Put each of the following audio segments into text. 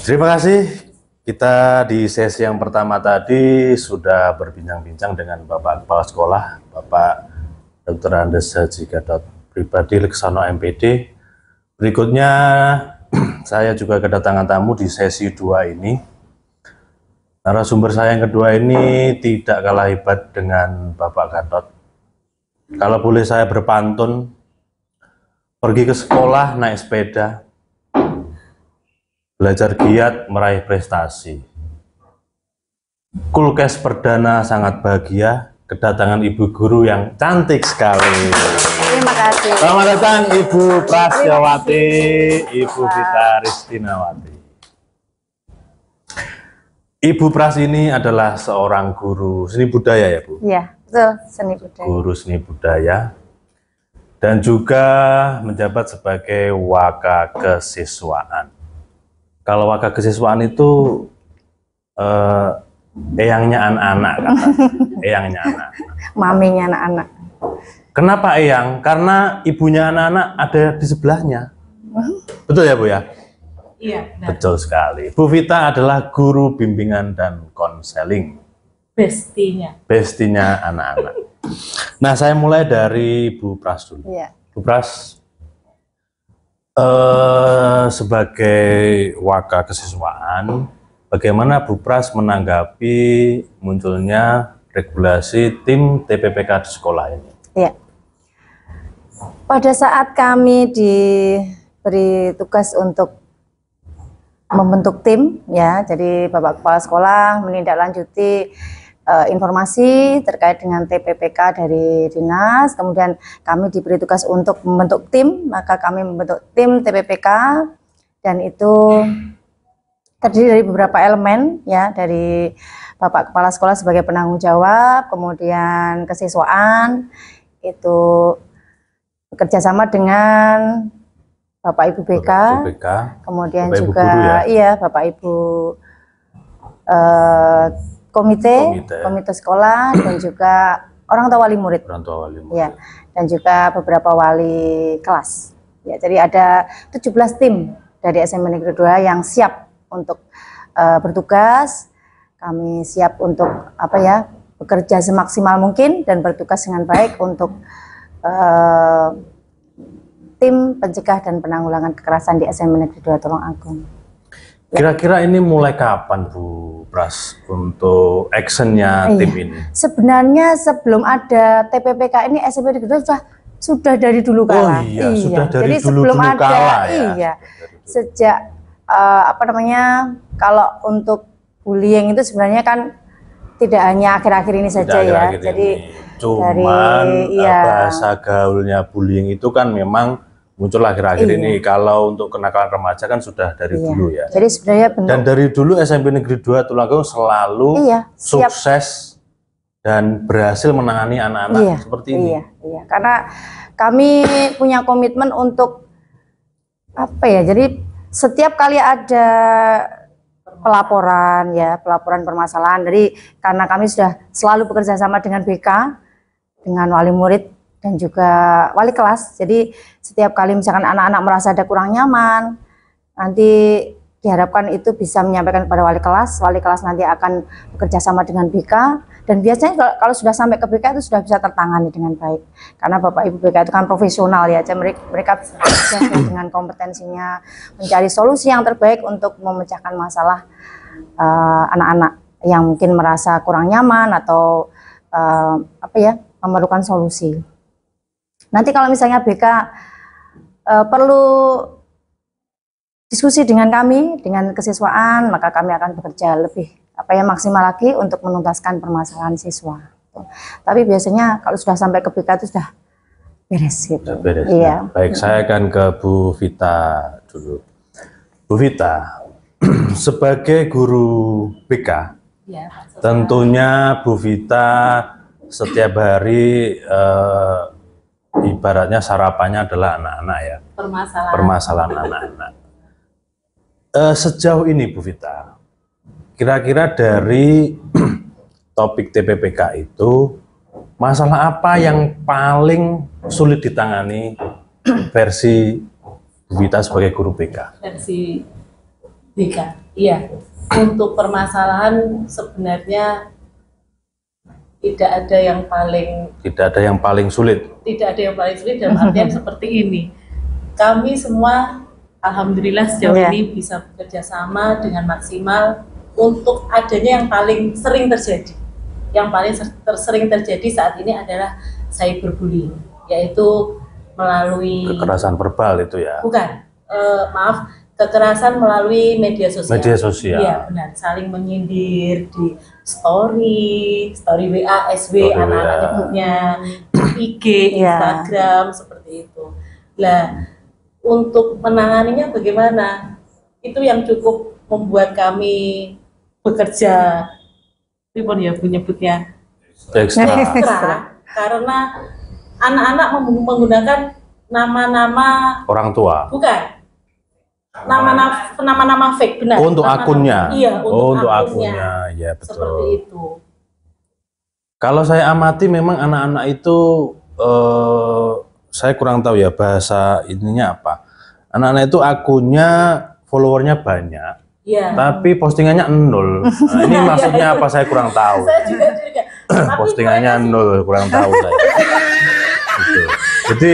Terima kasih. Kita di sesi yang pertama tadi sudah berbincang-bincang dengan Bapak Kepala Sekolah, Bapak Dr. Andes Haji Gatot Pribadi Leksono MPD. Berikutnya saya juga kedatangan tamu di sesi 2 ini. Narasumber saya yang kedua ini tidak kalah hebat dengan Bapak Gatot. Kalau boleh saya berpantun, pergi ke sekolah naik sepeda, belajar giat meraih prestasi. Kulkes perdana sangat bahagia kedatangan ibu guru yang cantik sekali. Terima kasih. Selamat datang Ibu Prasyawati, Ibu Vita Ristinawati. Ibu Pras ini adalah seorang guru seni budaya ya Bu? Iya, betul, seni budaya. Guru seni budaya dan juga menjabat sebagai waka kesiswaan. Kalau waka kesiswaan itu eyangnya anak-anak, eyangnya anak-anak. Maminya anak-anak. Kenapa eyang? Karena ibunya anak-anak ada di sebelahnya. Betul ya Bu ya? Iya, benar. Betul sekali. Bu Vita adalah guru bimbingan dan konseling. Bestinya anak-anak. Nah, saya mulai dari Bu Pras dulu. Iya. Bu Pras, sebagai waka kesiswaan, bagaimana Bu Pras menanggapi munculnya regulasi tim TPPK di sekolah ini? Iya. Pada saat kami diberi tugas untuk membentuk tim, ya, jadi Bapak Kepala Sekolah menindaklanjuti informasi terkait dengan TPPK dari dinas, kemudian kami diberi tugas untuk membentuk tim, maka kami membentuk tim TPPK dan itu terdiri dari beberapa elemen, ya, dari Bapak Kepala Sekolah sebagai penanggung jawab, kemudian kesiswaan itu bekerja sama dengan Bapak Ibu BK, kemudian Bapak juga Ibu guru, ya? Iya, Bapak Ibu komite sekolah dan juga orang tua wali murid. Ya, dan juga beberapa wali kelas. Ya, jadi ada 17 tim dari SMA Negeri 2 yang siap untuk bertugas. Kami siap untuk bekerja semaksimal mungkin dan bertugas dengan baik untuk tim pencegah dan penanggulangan kekerasan di SMA Negeri 2 Tulung Agung. Kira-kira ini mulai kapan Bu Pras untuk actionnya tim ini? Sebenarnya sebelum ada TPPK ini SMA Negeri 2 sudah dari dulu kala. Oh iya, sudah dari jadi dulu sebelum ada, kala ya. Iya, sejak kalau untuk bullying itu sebenarnya kan tidak hanya akhir-akhir ini saja ya. Jadi cuman bahasa gaulnya bullying itu kan memang muncul akhir-akhir ini. Kalau untuk kenakalan remaja kan sudah dari dulu ya. Jadi sebenarnya dan dari dulu SMP Negeri 2 Tulung Agung selalu sukses dan berhasil menangani anak-anak seperti ini. Iya, karena kami punya komitmen untuk jadi setiap kali ada pelaporan permasalahan, dari karena kami sudah selalu bekerja sama dengan BK, dengan wali murid dan juga wali kelas. Jadi setiap kali misalkan anak-anak merasa ada kurang nyaman, nanti diharapkan itu bisa menyampaikan kepada wali kelas nanti akan bekerja sama dengan BK, dan biasanya kalau sudah sampai ke BK itu sudah bisa tertangani dengan baik. Karena Bapak Ibu BK itu kan profesional ya, mereka bisa dengan kompetensinya mencari solusi yang terbaik untuk memecahkan masalah anak-anak yang mungkin merasa kurang nyaman atau memerlukan solusi. Nanti kalau misalnya BK perlu diskusi dengan kami, dengan kesiswaan, maka kami akan bekerja lebih maksimal lagi untuk menuntaskan permasalahan siswa. Tapi biasanya kalau sudah sampai ke BK itu sudah beres gitu. Sudah beres. Iya. Baik, saya akan ke Bu Vita dulu. Bu Vita, sebagai guru BK, tentunya Bu Vita setiap hari ibaratnya sarapannya adalah anak-anak ya. Permasalahan anak-anak. Sejauh ini Bu Vita, kira-kira dari topik TPPK itu masalah apa yang paling sulit ditangani versi Bu Vita sebagai guru BK? Versi Dika, iya. Untuk permasalahan sebenarnya tidak ada yang paling sulit. Tidak ada yang paling sulit dalam artian seperti ini. Kami semua alhamdulillah sejauh ini bisa bekerja sama dengan maksimal untuk adanya yang paling sering terjadi. Yang paling sering terjadi saat ini adalah cyberbullying, yaitu melalui kekerasan verbal itu ya. Bukan, maaf, kekerasan melalui media sosial. Media sosial. Iya, benar. Saling menyindir di story WA, SW, anak-anak nyebutnya, IG, Instagram, seperti itu. Nah, untuk menanganinya bagaimana? Itu yang cukup membuat kami bekerja, menyebutnya ekstra, karena anak-anak menggunakan nama-nama orang tua. Bukan. Nama-nama fake, benar. Oh, untuk akunnya. Iya, untuk akunnya. Ya, betul. Seperti itu. Kalau saya amati memang anak-anak itu saya kurang tahu ya bahasa ininya apa. Anak-anak itu akunnya followernya banyak. Iya. Tapi postingannya 0. Nah, ini maksudnya apa saya kurang tahu. Saya juga. Postingannya 0, kurang tahu saya. Gitu. Jadi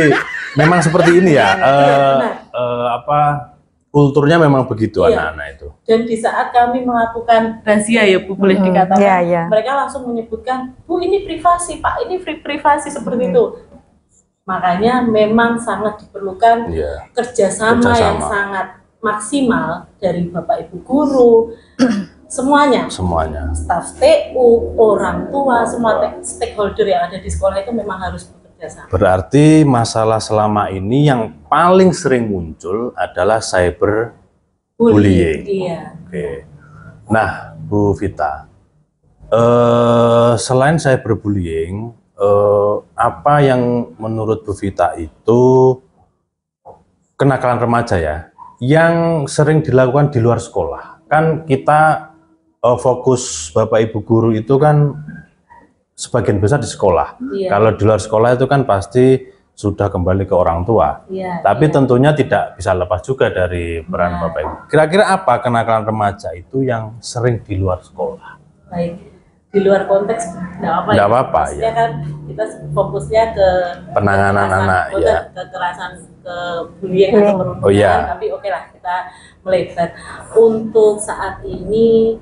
memang seperti ini ya. Kulturnya memang begitu anak-anak itu. Dan di saat kami melakukan razia ya Bu, boleh dikatakan, mereka langsung menyebutkan, Bu ini privasi, Pak ini privasi seperti itu. Makanya memang sangat diperlukan kerjasama yang sangat maksimal dari Bapak Ibu guru, semuanya, staf TU, orang tua, semua stakeholder yang ada di sekolah itu memang harus bekerja sama. Berarti masalah selama ini yang paling sering muncul adalah cyberbullying. Iya. Oke. Nah, Bu Vita, selain cyberbullying, apa yang menurut Bu Vita itu kenakalan remaja ya, yang sering dilakukan di luar sekolah? Kan kita fokus Bapak Ibu guru itu kan sebagian besar di sekolah. Kalau di luar sekolah itu kan pasti sudah kembali ke orang tua. Tapi tentunya tidak bisa lepas juga dari peran Bapak Ibu. Kira-kira apa kenakalan remaja itu yang sering di luar sekolah? Baik, di luar konteks tidak apa-apa. Ya. Kan kita fokusnya ke penanganan anak, kekerasan, ke bullying atau perundungan. Tapi oke lah, kita melebar. Untuk saat ini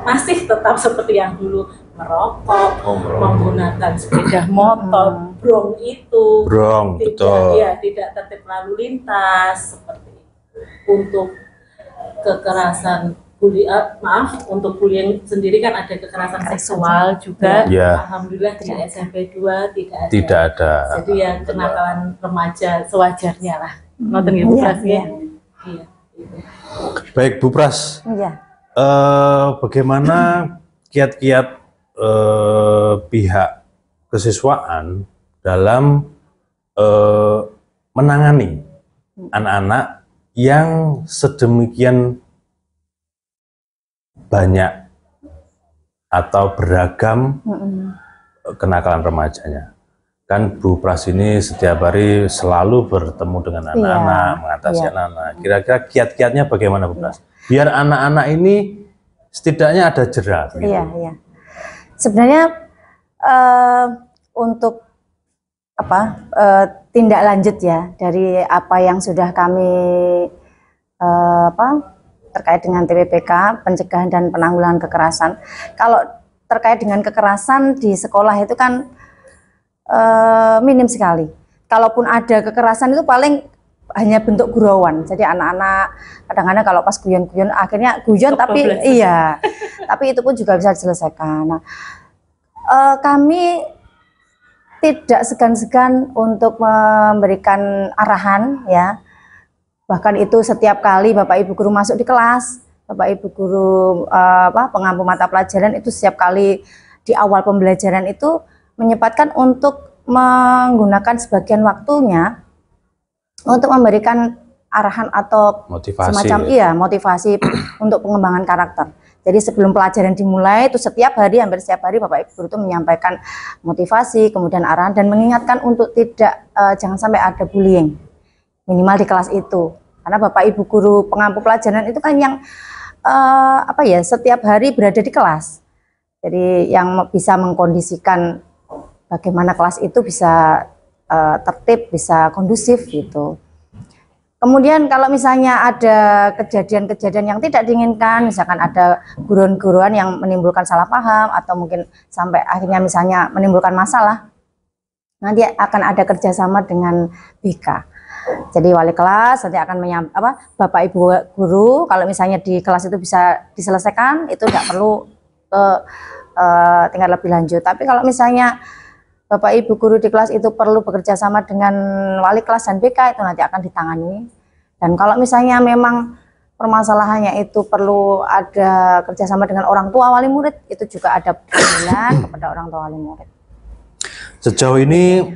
masih tetap seperti yang dulu, merokok, menggunakan sepeda motor, brong itu, tidak tertib lalu lintas seperti itu. Untuk kekerasan untuk bullying sendiri kan ada kekerasan seksual juga. Alhamdulillah di SMP 2 tidak ada. Jadi ya kenakalan remaja sewajarnya lah. Nonton ya Bu Pras ya. Iya. Baik Bu Pras. Bagaimana kiat-kiat pihak kesiswaan dalam menangani anak-anak yang sedemikian banyak atau beragam kenakalan remajanya? Kan Bu Pras ini setiap hari selalu bertemu dengan anak-anak, mengatasi anak-anak. Kira-kira kiat-kiatnya bagaimana Bu Pras? Biar anak-anak ini setidaknya ada jera. Iya. Sebenarnya untuk tindak lanjut ya dari apa yang sudah kami terkait dengan TPPK, pencegahan dan penanggulangan kekerasan. Kalau terkait dengan kekerasan di sekolah itu kan minim sekali. Kalaupun ada kekerasan itu paling hanya bentuk gurauan. Jadi anak-anak kadang-kadang kalau pas guyon-guyon akhirnya guyon tapi tapi itu pun juga bisa diselesaikan. Nah, kami tidak segan-segan untuk memberikan arahan ya. Bahkan itu setiap kali Bapak Ibu guru masuk di kelas, Bapak Ibu guru pengampu mata pelajaran itu setiap kali di awal pembelajaran itu menyempatkan untuk menggunakan sebagian waktunya untuk memberikan arahan atau semacam motivasi untuk pengembangan karakter. Jadi sebelum pelajaran dimulai itu hampir setiap hari Bapak Ibu guru itu menyampaikan motivasi, kemudian arahan dan mengingatkan untuk jangan sampai ada bullying minimal di kelas itu. Karena Bapak Ibu guru pengampu pelajaran itu kan yang setiap hari berada di kelas. Jadi yang bisa mengkondisikan bagaimana kelas itu bisa tertib, bisa kondusif gitu. Kemudian kalau misalnya ada kejadian-kejadian yang tidak diinginkan, misalkan ada guruan-guruan yang menimbulkan salah paham atau mungkin sampai akhirnya misalnya menimbulkan masalah, nanti akan ada kerjasama dengan BK. Jadi wali kelas nanti akan Bapak Ibu guru kalau misalnya di kelas itu bisa diselesaikan, itu tidak perlu ke tingkat lebih lanjut. Tapi kalau misalnya Bapak Ibu guru di kelas itu perlu bekerja sama dengan wali kelas dan BK, itu nanti akan ditangani. Dan kalau misalnya memang permasalahannya itu perlu ada kerjasama dengan orang tua wali murid, itu juga ada panggilan kepada orang tua wali murid. Sejauh ini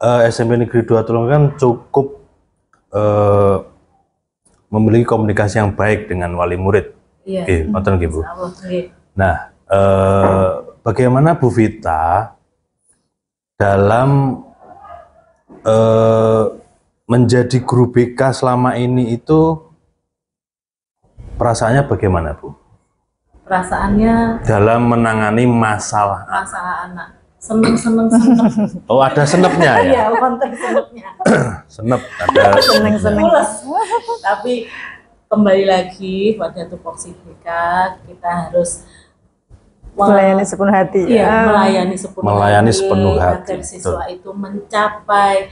SMP Negeri 2 Tulungagung cukup memiliki komunikasi yang baik dengan wali murid. Iya. Bu. Nah, bagaimana Bu Vita dalam menjadi guru BK selama ini itu perasaannya bagaimana, Bu? Perasaannya dalam menangani masalah anak. Seneng. Oh, ada senepnya ya? Iya, konteks senepnya. Senep, ada Seneng. Tapi kembali lagi pada tupoksi BK, kita harus melayani sepenuh hati. Iya, melayani sepenuh hati agar siswa itu mencapai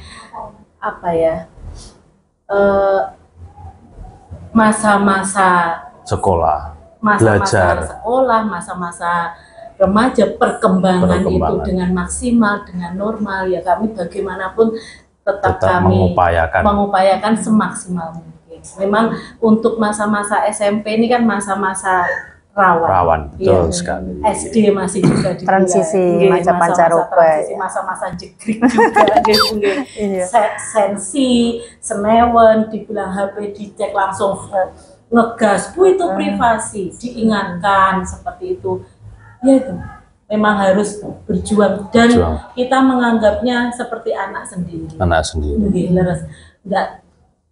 masa-masa sekolah, belajar, masa-masa remaja, perkembangan itu dengan maksimal, dengan normal. Ya kami bagaimanapun tetap kami mengupayakan semaksimal mungkin. Memang untuk masa-masa SMP ini kan masa-masa rawan, betul sekali. SD masih juga di transisi masa pancaroba, masa-masa jegrik juga, sensi, senewen, dibilang HP dicek langsung ngegas, Bu itu privasi, diingatkan seperti itu. Ya itu memang harus berjuang dan kita menganggapnya seperti anak sendiri. Enggak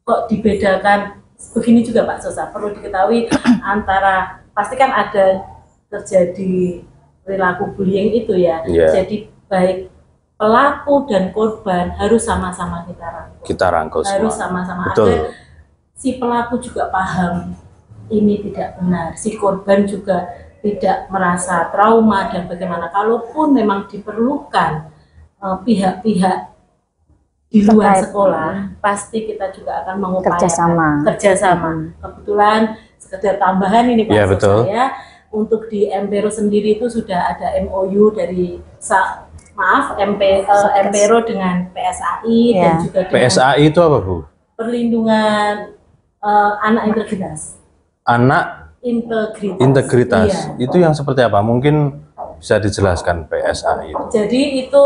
kok dibedakan begini juga Pak Sosa, perlu diketahui antara pasti kan ada terjadi perilaku bullying itu ya. Jadi baik pelaku dan korban harus sama-sama kita rangkul. Harus sama-sama agar si pelaku juga paham ini tidak benar, si korban juga tidak merasa trauma, dan bagaimana kalaupun memang diperlukan pihak-pihak di luar sekolah, pasti kita juga akan mengupayakan kerjasama. Kebetulan sekedar tambahan ini Pak, saya untuk di Empero sendiri itu sudah ada MOU dari Empero dengan PSAI dan juga dengan PSAI itu apa, Bu? Perlindungan anak integritas. Anak integritas. Iya. Itu yang seperti apa? Mungkin bisa dijelaskan PSAI itu. Jadi itu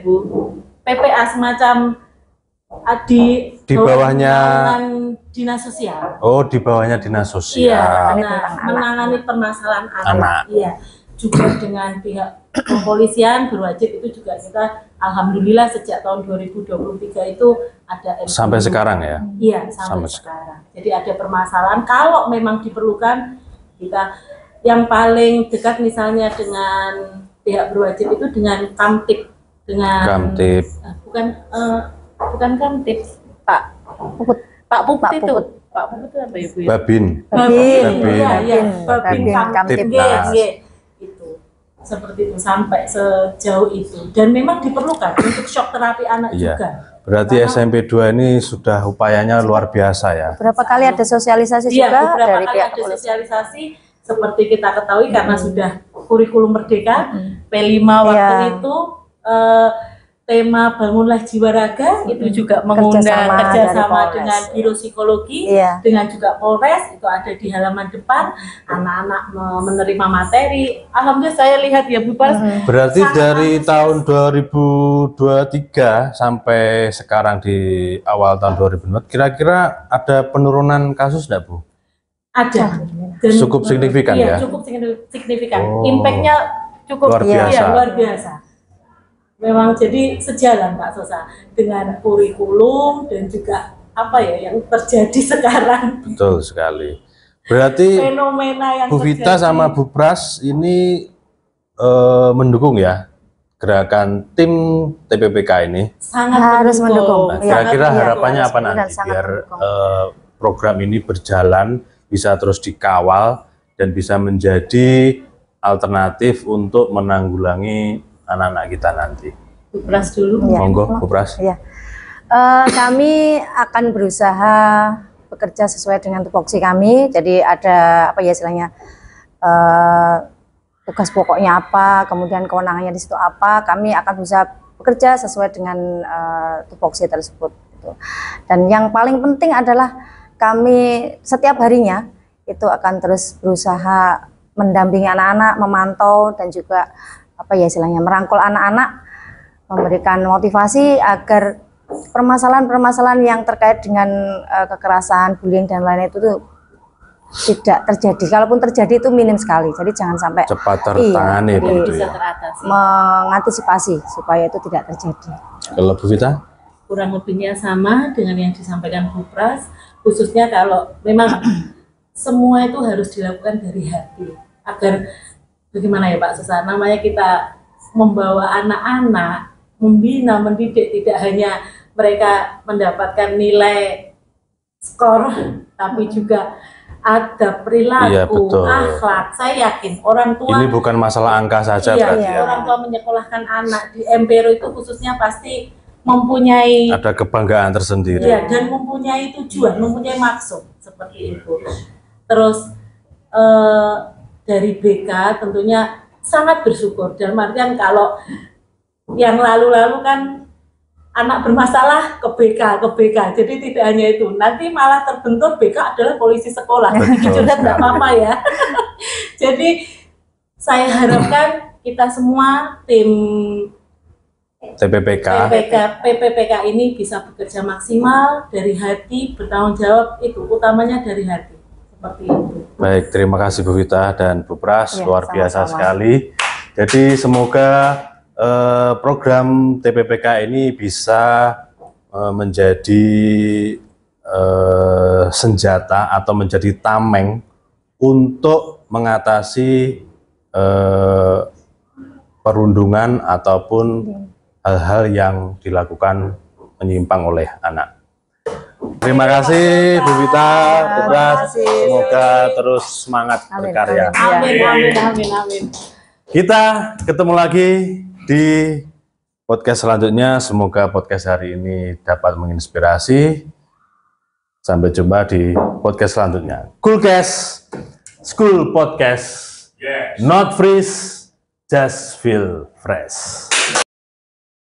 Bu? PPA semacam di bawahnya dinas sosial. Oh, di bawahnya dinas sosial. Iya, menangani permasalahan anak. Iya. Juga dengan pihak kepolisian berwajib itu juga kita alhamdulillah sejak tahun 2023 itu ada MOU. Sampai sekarang ya? Iya, sampai sekarang. Jadi ada permasalahan kalau memang diperlukan, kita yang paling dekat misalnya dengan pihak berwajib itu dengan Kamtib, bukan Kamtib, Pak Puput itu apa ya, Bu? Babin Kamtib. Itu seperti itu sampai sejauh itu, dan memang diperlukan untuk shock terapi anak juga. Berarti SMP 2 ini sudah upayanya luar biasa ya. Berapa kali ada sosialisasi juga dari pihak kepolisian? Sosialisasi seperti kita ketahui karena sudah kurikulum merdeka P5 waktu itu tema Bangunlah Jiwa Raga itu juga mengundang kerjasama dengan Biro Psikologi, dengan juga Polres, itu ada di halaman depan, anak-anak menerima materi. Alhamdulillah saya lihat ya Bu Pars. Berarti dari tahun 2023 sampai sekarang di awal tahun 2024, kira-kira ada penurunan kasus enggak, Bu? Ada. Dan cukup signifikan ya? Cukup signifikan. Impact-nya cukup luar biasa. Memang jadi sejalan Pak Sosa dengan kurikulum dan juga apa ya yang terjadi sekarang. Betul sekali. Berarti Fenomena yang Bu Vita sama Bu Pras ini mendukung ya gerakan tim TPPK ini. Sangat Harus mendukung. Nah, Iya. kira-kira Iya, harapannya harus apa benar, nanti sangat biar mendukung. program ini berjalan, bisa terus dikawal dan bisa menjadi alternatif untuk menanggulangi anak-anak kita nanti. Bu Pras dulu. Iya. Monggo, Bu Pras. Ya. Kami akan berusaha bekerja sesuai dengan tupoksi kami. Jadi ada apa ya istilahnya tugas pokoknya apa, kemudian kewenangannya di situ apa. Kami akan berusaha bekerja sesuai dengan tupoksi tersebut. Gitu. Dan yang paling penting adalah kami setiap harinya itu akan terus berusaha mendampingi anak-anak, memantau dan juga apa ya istilahnya merangkul anak-anak, memberikan motivasi agar permasalahan-permasalahan yang terkait dengan kekerasan, bullying dan lain-lain itu tuh tidak terjadi. Kalaupun terjadi itu minim sekali. Jadi jangan sampai Cepat tertangani begitu Bisa ya. teratasi. mengantisipasi supaya itu tidak terjadi. Kalau Bu Vita? Kurang lebihnya sama dengan yang disampaikan Bu Pras, khususnya kalau memang semua itu harus dilakukan dari hati. Agar bagaimana ya Pak Susar, namanya kita membawa anak-anak, membina, mendidik, tidak hanya mereka mendapatkan nilai skor, tapi juga ada perilaku, Iya, betul. akhlak. Saya yakin orang tua Ini bukan masalah angka saja berarti ya. orang tua menyekolahkan anak di Empero itu khususnya pasti mempunyai Ada kebanggaan tersendiri. ya, dan mempunyai tujuan, mempunyai maksud seperti itu. Terus dari BK tentunya sangat bersyukur, dalam artian kalau yang lalu-lalu kan anak bermasalah ke BK, jadi tidak hanya itu, nanti malah terbentur BK adalah polisi sekolah, jadi curhat nggak apa-apa ya. Jadi saya harapkan kita semua tim PPPK ini bisa bekerja maksimal dari hati, bertanggung jawab, itu utamanya dari hati, seperti itu. Baik, terima kasih Bu Vita dan Bu Pras, Ya, luar biasa sama-sama. sekali. Jadi semoga program TPPK ini bisa menjadi senjata atau menjadi tameng untuk mengatasi perundungan ataupun hal-hal yang dilakukan menyimpang oleh anak. Terima kasih Bu Vita, Bu Pras. Semoga terus semangat Amin, berkarya. Amin. Kita ketemu lagi di podcast selanjutnya. Semoga podcast hari ini dapat menginspirasi. Sampai jumpa di podcast selanjutnya. Coolcast, School Podcast, not freeze, just feel fresh.